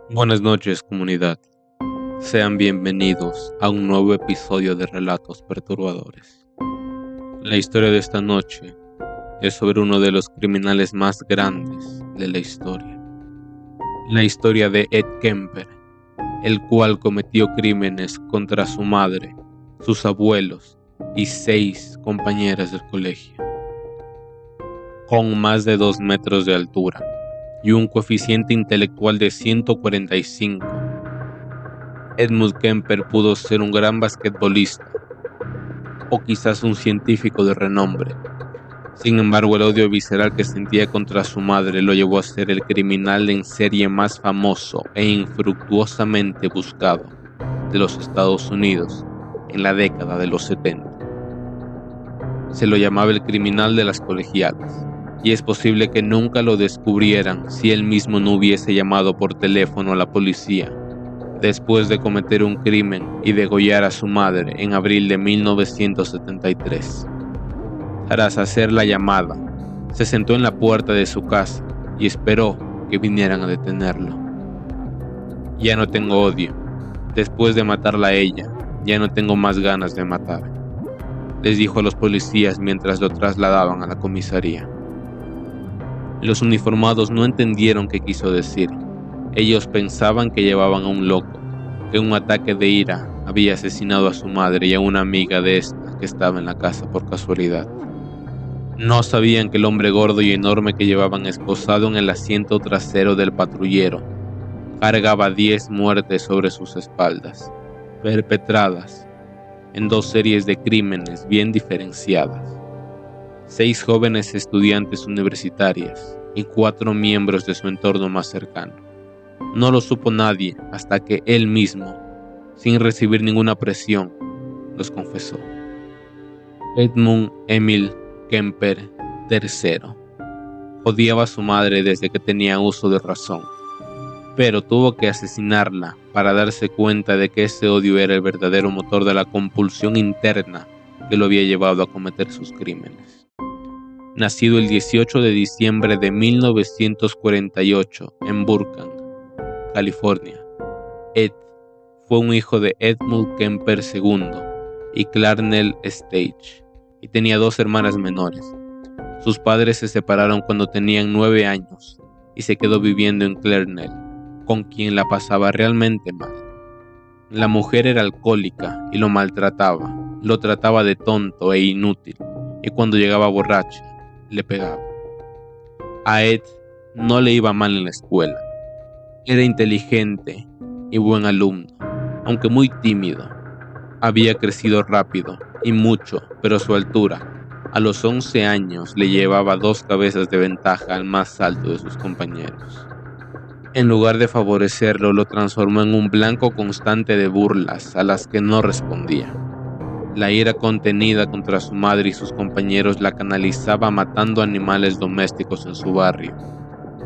Buenas noches, comunidad. Sean bienvenidos a un nuevo episodio de Relatos Perturbadores. La historia de esta noche es sobre uno de los criminales más grandes de la historia. La historia de Ed Kemper, el cual cometió crímenes contra su madre, sus abuelos y 6 compañeras del colegio. Con más de 2 metros de altura y un coeficiente intelectual de 145, Edmund Kemper pudo ser un gran basquetbolista o quizás un científico de renombre. Sin embargo, el odio visceral que sentía contra su madre lo llevó a ser el criminal en serie más famoso e infructuosamente buscado de los Estados Unidos en la década de los 70. Se lo llamaba el criminal de las colegialas, y es posible que nunca lo descubrieran si él mismo no hubiese llamado por teléfono a la policía después de cometer un crimen y degollar a su madre en abril de 1973. Tras hacer la llamada, se sentó en la puerta de su casa y esperó que vinieran a detenerlo. Ya no tengo odio. Después de matarla a ella, ya no tengo más ganas de matar, les dijo a los policías mientras lo trasladaban a la comisaría. Los uniformados no entendieron qué quiso decir. Ellos pensaban que llevaban a un loco, que en un ataque de ira había asesinado a su madre y a una amiga de esta que estaba en la casa por casualidad. No sabían que el hombre gordo y enorme que llevaban esposado en el asiento trasero del patrullero cargaba 10 muertes sobre sus espaldas, perpetradas en 2 series de crímenes bien diferenciadas. 6 jóvenes estudiantes universitarias y 4 miembros de su entorno más cercano. No lo supo nadie hasta que él mismo, sin recibir ninguna presión, los confesó. Edmund Emil Kemper III odiaba a su madre desde que tenía uso de razón, pero tuvo que asesinarla para darse cuenta de que ese odio era el verdadero motor de la compulsión interna que lo había llevado a cometer sus crímenes. Nacido el 18 de diciembre de 1948 en Burbank, California, Ed fue un hijo de Edmund Kemper II y Clarnell Stage, y tenía 2 hermanas menores. Sus padres se separaron cuando tenían 9 años y se quedó viviendo en Clarnell, con quien la pasaba realmente mal. La mujer era alcohólica y lo maltrataba, lo trataba de tonto e inútil, y cuando llegaba borracha, le pegaba. A Ed no le iba mal en la escuela. Era inteligente y buen alumno, aunque muy tímido. Había crecido rápido y mucho, pero su altura, a los 11 años, le llevaba 2 cabezas de ventaja al más alto de sus compañeros. En lugar de favorecerlo, lo transformó en un blanco constante de burlas a las que no respondía. La ira contenida contra su madre y sus compañeros la canalizaba matando animales domésticos en su barrio.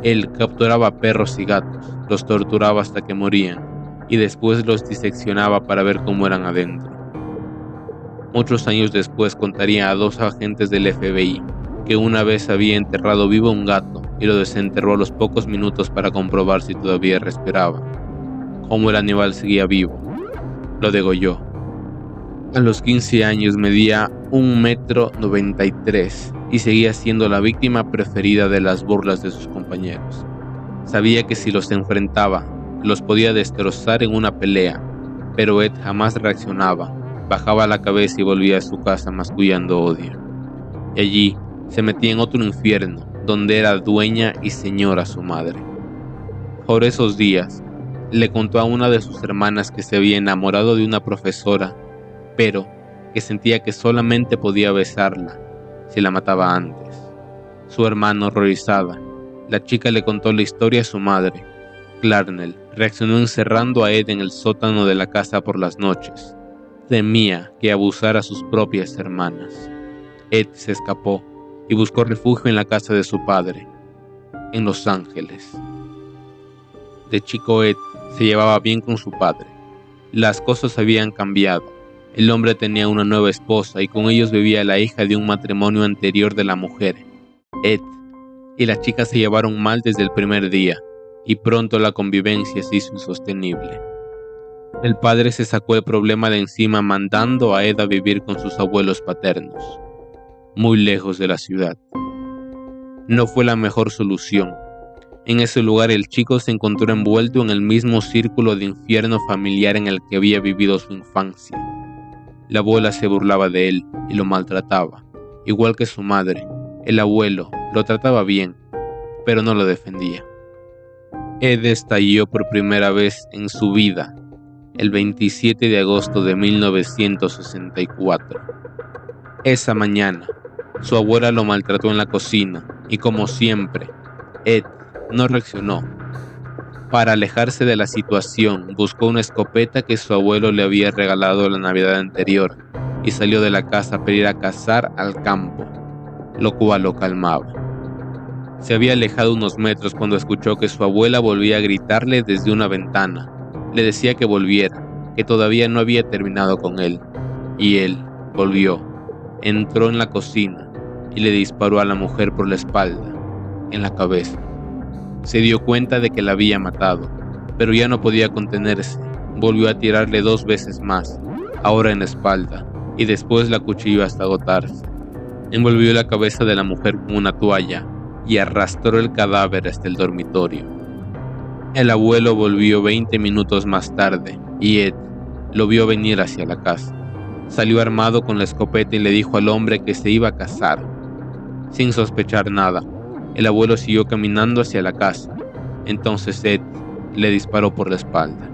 Él capturaba perros y gatos, los torturaba hasta que morían, y después los diseccionaba para ver cómo eran adentro. Muchos años después contaría a 2 agentes del FBI que una vez había enterrado vivo un gato y lo desenterró a los pocos minutos para comprobar si todavía respiraba. Como el animal seguía vivo, lo degolló. A los 15 años medía 1,93 m y seguía siendo la víctima preferida de las burlas de sus compañeros. Sabía que si los enfrentaba, los podía destrozar en una pelea, pero Ed jamás reaccionaba, bajaba la cabeza y volvía a su casa mascullando odio. Y allí se metía en otro infierno, donde era dueña y señora su madre. Por esos días, le contó a una de sus hermanas que se había enamorado de una profesora, pero que sentía que solamente podía besarla si la mataba antes. Su hermana, horrorizada, la chica le contó la historia a su madre. Clarnell reaccionó encerrando a Ed en el sótano de la casa por las noches. Temía que abusara a sus propias hermanas. Ed se escapó y buscó refugio en la casa de su padre, en Los Ángeles. De chico, Ed se llevaba bien con su padre. Las cosas habían cambiado. El hombre tenía una nueva esposa y con ellos vivía la hija de un matrimonio anterior de la mujer, Ed, y las chicas se llevaron mal desde el primer día, y pronto la convivencia se hizo insostenible. El padre se sacó el problema de encima mandando a Ed a vivir con sus abuelos paternos, muy lejos de la ciudad. No fue la mejor solución. En ese lugar el chico se encontró envuelto en el mismo círculo de infierno familiar en el que había vivido su infancia. La abuela se burlaba de él y lo maltrataba, igual que su madre. El abuelo lo trataba bien, pero no lo defendía. Ed estalló por primera vez en su vida el 27 de agosto de 1964. Esa mañana, su abuela lo maltrató en la cocina y, como siempre, Ed no reaccionó. Para alejarse de la situación, buscó una escopeta que su abuelo le había regalado la Navidad anterior y salió de la casa para ir a cazar al campo, lo cual lo calmaba. Se había alejado unos metros cuando escuchó que su abuela volvía a gritarle desde una ventana. Le decía que volviera, que todavía no había terminado con él. Y él volvió, entró en la cocina y le disparó a la mujer por la espalda, en la cabeza. Se dio cuenta de que la había matado, pero ya no podía contenerse. Volvió a tirarle 2 veces más, ahora en la espalda, y después la acuchilló hasta agotarse. Envolvió la cabeza de la mujer con una toalla y arrastró el cadáver hasta el dormitorio. El abuelo volvió 20 minutos más tarde y Ed lo vio venir hacia la casa. Salió armado con la escopeta y le dijo al hombre que se iba a casar. Sin sospechar nada, el abuelo siguió caminando hacia la casa. Entonces Ed le disparó por la espalda.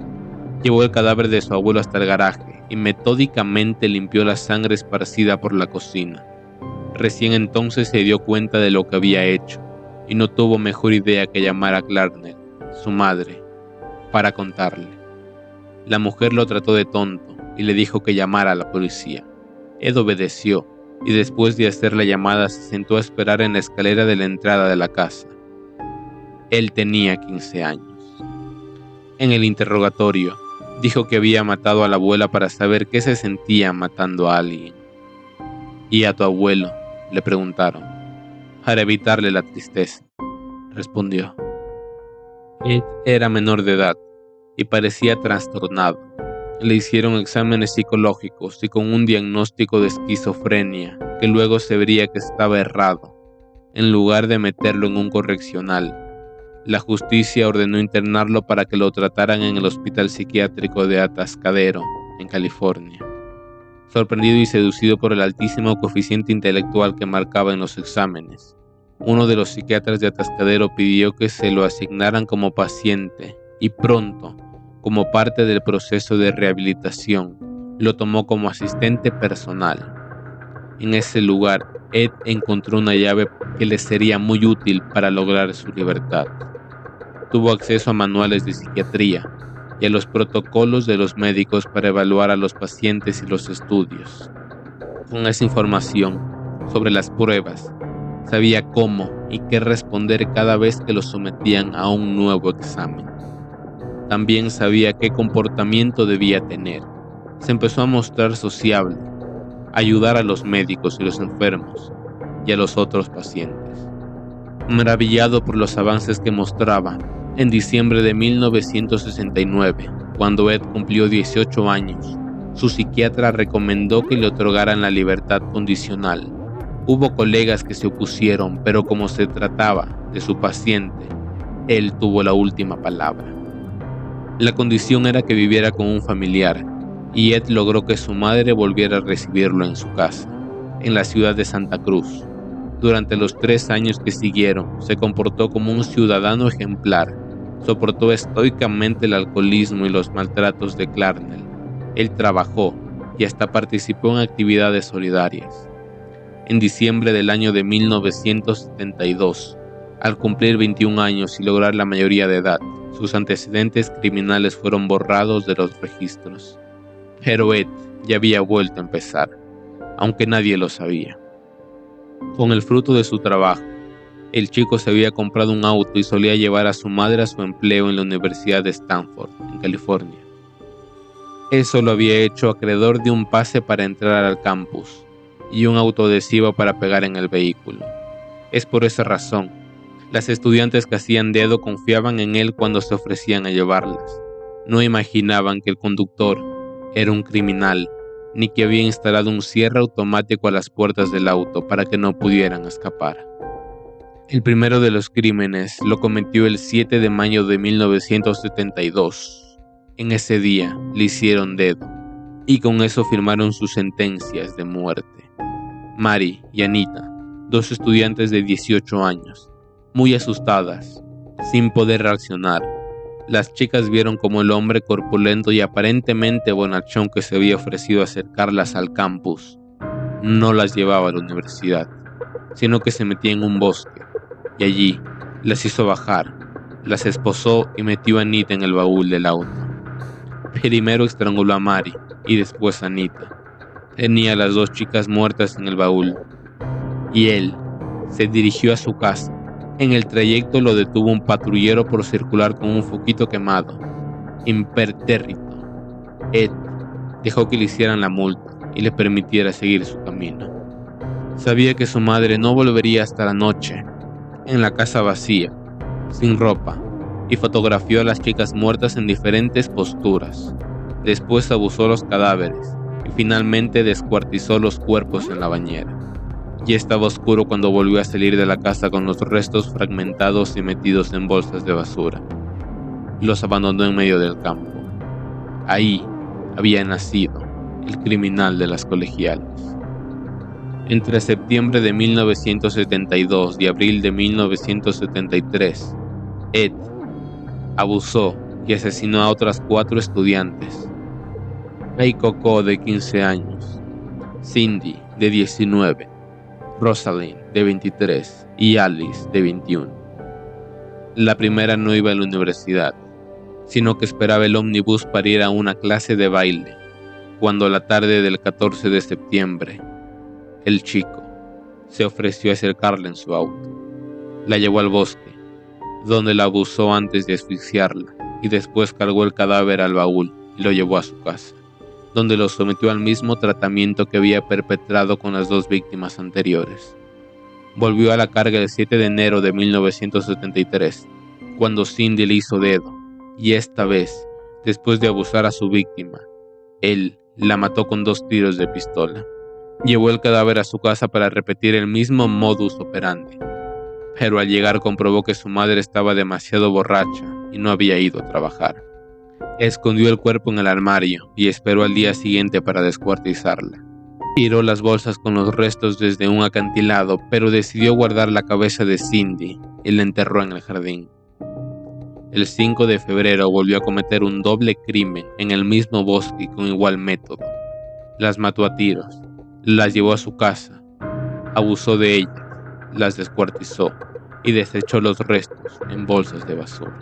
Llevó el cadáver de su abuelo hasta el garaje y metódicamente limpió la sangre esparcida por la cocina. Recién entonces se dio cuenta de lo que había hecho y no tuvo mejor idea que llamar a Clarnell, su madre, para contarle. La mujer lo trató de tonto y le dijo que llamara a la policía. Ed obedeció y después de hacer la llamada se sentó a esperar en la escalera de la entrada de la casa. Él tenía 15 años. En el interrogatorio, dijo que había matado a la abuela para saber qué se sentía matando a alguien. ¿Y a tu abuelo?, le preguntaron. Para evitarle la tristeza, respondió. Ed era menor de edad y parecía trastornado. Le hicieron exámenes psicológicos y con un diagnóstico de esquizofrenia que luego se vería que estaba errado. En lugar de meterlo en un correccional, la justicia ordenó internarlo para que lo trataran en el hospital psiquiátrico de Atascadero, en California. Sorprendido y seducido por el altísimo coeficiente intelectual que marcaba en los exámenes, uno de los psiquiatras de Atascadero pidió que se lo asignaran como paciente y pronto, como parte del proceso de rehabilitación, lo tomó como asistente personal. En ese lugar, Ed encontró una llave que le sería muy útil para lograr su libertad. Tuvo acceso a manuales de psiquiatría y a los protocolos de los médicos para evaluar a los pacientes y los estudios. Con esa información sobre las pruebas, sabía cómo y qué responder cada vez que lo sometían a un nuevo examen. También sabía qué comportamiento debía tener. Se empezó a mostrar sociable, a ayudar a los médicos y los enfermos y a los otros pacientes. Maravillado por los avances que mostraba, en diciembre de 1969, cuando Ed cumplió 18 años, su psiquiatra recomendó que le otorgaran la libertad condicional. Hubo colegas que se opusieron, pero como se trataba de su paciente, él tuvo la última palabra. La condición era que viviera con un familiar, y Ed logró que su madre volviera a recibirlo en su casa, en la ciudad de Santa Cruz. Durante los 3 años que siguieron, se comportó como un ciudadano ejemplar. Soportó estoicamente el alcoholismo y los maltratos de Clarnell. Él trabajó y hasta participó en actividades solidarias. En diciembre del año de 1972, al cumplir 21 años y lograr la mayoría de edad, sus antecedentes criminales fueron borrados de los registros. Pero Ed ya había vuelto a empezar, aunque nadie lo sabía. Con el fruto de su trabajo, el chico se había comprado un auto y solía llevar a su madre a su empleo en la Universidad de Stanford, en California. Eso lo había hecho acreedor de un pase para entrar al campus y un autoadhesivo para pegar en el vehículo. Es por esa razón, las estudiantes que hacían dedo confiaban en él cuando se ofrecían a llevarlas. No imaginaban que el conductor era un criminal, ni que había instalado un cierre automático a las puertas del auto para que no pudieran escapar. El primero de los crímenes lo cometió el 7 de mayo de 1972. En ese día le hicieron dedo, y con eso firmaron sus sentencias de muerte. Mary y Anita, dos estudiantes de 18 años, muy asustadas, sin poder reaccionar. Las chicas vieron como el hombre corpulento y aparentemente bonachón que se había ofrecido a acercarlas al campus no las llevaba a la universidad, sino que se metía en un bosque, y allí las hizo bajar, las esposó y metió a Anita en el baúl del auto. Primero estranguló a Mary y después a Anita. Tenía a las dos chicas muertas en el baúl, y él se dirigió a su casa. En el trayecto lo detuvo un patrullero por circular con un foquito quemado. Impertérrito, Ed dejó que le hicieran la multa y le permitiera seguir su camino. Sabía que su madre no volvería hasta la noche. En la casa vacía, sin ropa, y fotografió a las chicas muertas en diferentes posturas. Después abusó los cadáveres y finalmente descuartizó los cuerpos en la bañera. Ya estaba oscuro cuando volvió a salir de la casa con los restos fragmentados y metidos en bolsas de basura. Los abandonó en medio del campo. Ahí había nacido el criminal de las colegiales. Entre septiembre de 1972 y abril de 1973, Ed abusó y asesinó a otras 4 estudiantes. Ray Coco, de 15 años, Cindy, de 19, Rosalind, de 23 y Alice, de 21. La primera no iba a la universidad, sino que esperaba el ómnibus para ir a una clase de baile, cuando la tarde del 14 de septiembre, el chico se ofreció a acercarla en su auto. La llevó al bosque, donde la abusó antes de asfixiarla, y después cargó el cadáver al baúl y lo llevó a su casa, donde lo sometió al mismo tratamiento que había perpetrado con las 2 víctimas anteriores. Volvió a la carga el 7 de enero de 1973, cuando Cindy le hizo dedo, y esta vez, después de abusar a su víctima, él la mató con 2 tiros de pistola. Llevó el cadáver a su casa para repetir el mismo modus operandi, pero al llegar comprobó que su madre estaba demasiado borracha y no había ido a trabajar. Escondió el cuerpo en el armario y esperó al día siguiente para descuartizarla. Tiró las bolsas con los restos desde un acantilado, pero decidió guardar la cabeza de Cindy y la enterró en el jardín. El 5 de febrero volvió a cometer un doble crimen en el mismo bosque con igual método. Las mató a tiros, las llevó a su casa, abusó de ellas, las descuartizó y desechó los restos en bolsas de basura.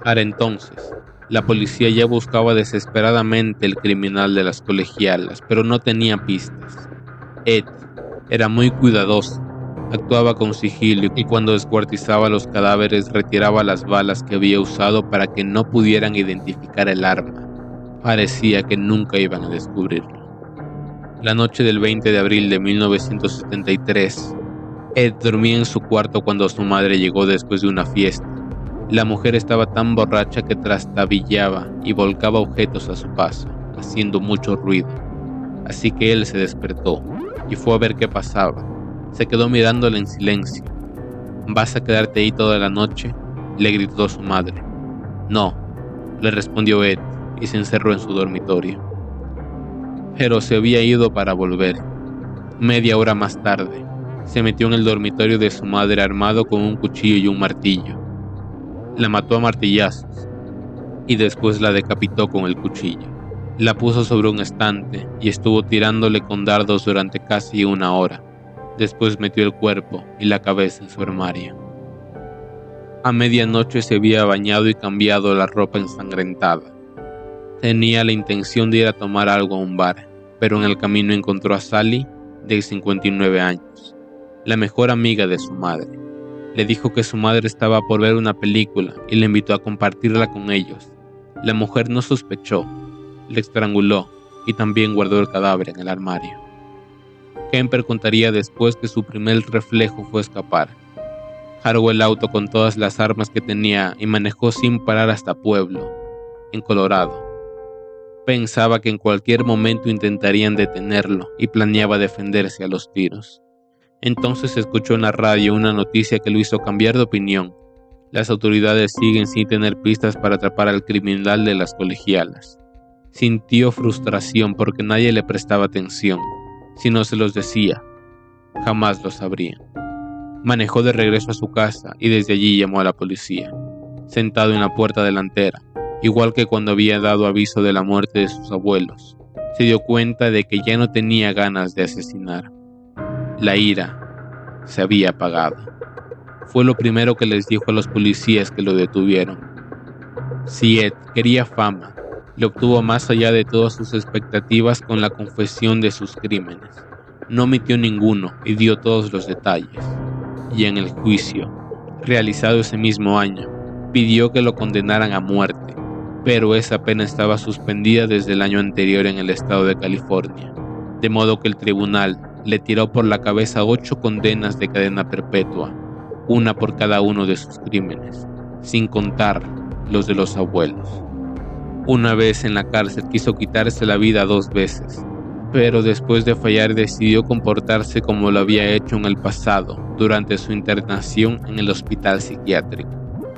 Para entonces, la policía ya buscaba desesperadamente el criminal de las colegialas, pero no tenía pistas. Ed era muy cuidadoso, actuaba con sigilo y cuando descuartizaba los cadáveres retiraba las balas que había usado para que no pudieran identificar el arma. Parecía que nunca iban a descubrirlo. La noche del 20 de abril de 1973, Ed dormía en su cuarto cuando su madre llegó después de una fiesta. La mujer estaba tan borracha que trastabillaba y volcaba objetos a su paso, haciendo mucho ruido. Así que él se despertó y fue a ver qué pasaba. Se quedó mirándola en silencio. ¿Vas a quedarte ahí toda la noche?, le gritó su madre. No, le respondió Ed y se encerró en su dormitorio. Pero se había ido para volver. Media hora más tarde, se metió en el dormitorio de su madre armado con un cuchillo y un martillo. La mató a martillazos y después la decapitó con el cuchillo. La puso sobre un estante y estuvo tirándole con dardos durante casi 1 hora. Después metió el cuerpo y la cabeza en su armario. A medianoche se había bañado y cambiado la ropa ensangrentada. Tenía la intención de ir a tomar algo a un bar, pero en el camino encontró a Sally, de 59 años, la mejor amiga de su madre. Le dijo que su madre estaba por ver una película y le invitó a compartirla con ellos. La mujer no sospechó, le estranguló y también guardó el cadáver en el armario. Kemper contaría después que su primer reflejo fue escapar. Cargó el auto con todas las armas que tenía y manejó sin parar hasta Pueblo, en Colorado. Pensaba que en cualquier momento intentarían detenerlo y planeaba defenderse a los tiros. Entonces escuchó en la radio una noticia que lo hizo cambiar de opinión. Las autoridades siguen sin tener pistas para atrapar al criminal de las colegialas. Sintió frustración porque nadie le prestaba atención. Si no se los decía, jamás lo sabrían. Manejó de regreso a su casa y desde allí llamó a la policía. Sentado en la puerta delantera, igual que cuando había dado aviso de la muerte de sus abuelos, se dio cuenta de que ya no tenía ganas de asesinar. La ira se había apagado. Fue lo primero que les dijo a los policías que lo detuvieron. Si Ed quería fama, le obtuvo más allá de todas sus expectativas con la confesión de sus crímenes. No omitió ninguno y dio todos los detalles. Y en el juicio, realizado ese mismo año, pidió que lo condenaran a muerte, pero esa pena estaba suspendida desde el año anterior en el estado de California, de modo que el tribunal le tiró por la cabeza 8 condenas de cadena perpetua, una por cada uno de sus crímenes, sin contar los de los abuelos. Una vez en la cárcel quiso quitarse la vida 2 veces, pero después de fallar decidió comportarse como lo había hecho en el pasado durante su internación en el hospital psiquiátrico.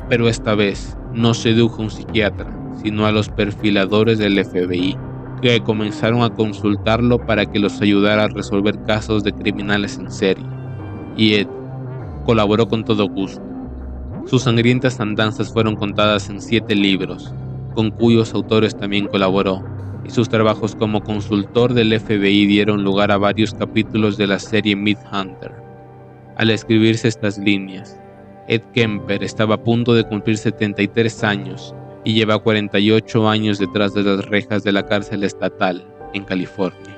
Pero esta vez no sedujo a un psiquiatra, sino a los perfiladores del FBI, que comenzaron a consultarlo para que los ayudara a resolver casos de criminales en serie. Y Ed colaboró con todo gusto. Sus sangrientas andanzas fueron contadas en 7 libros, con cuyos autores también colaboró, y sus trabajos como consultor del FBI dieron lugar a varios capítulos de la serie Mindhunter. Al escribirse estas líneas, Ed Kemper estaba a punto de cumplir 73 años y lleva 48 años detrás de las rejas de la cárcel estatal en California.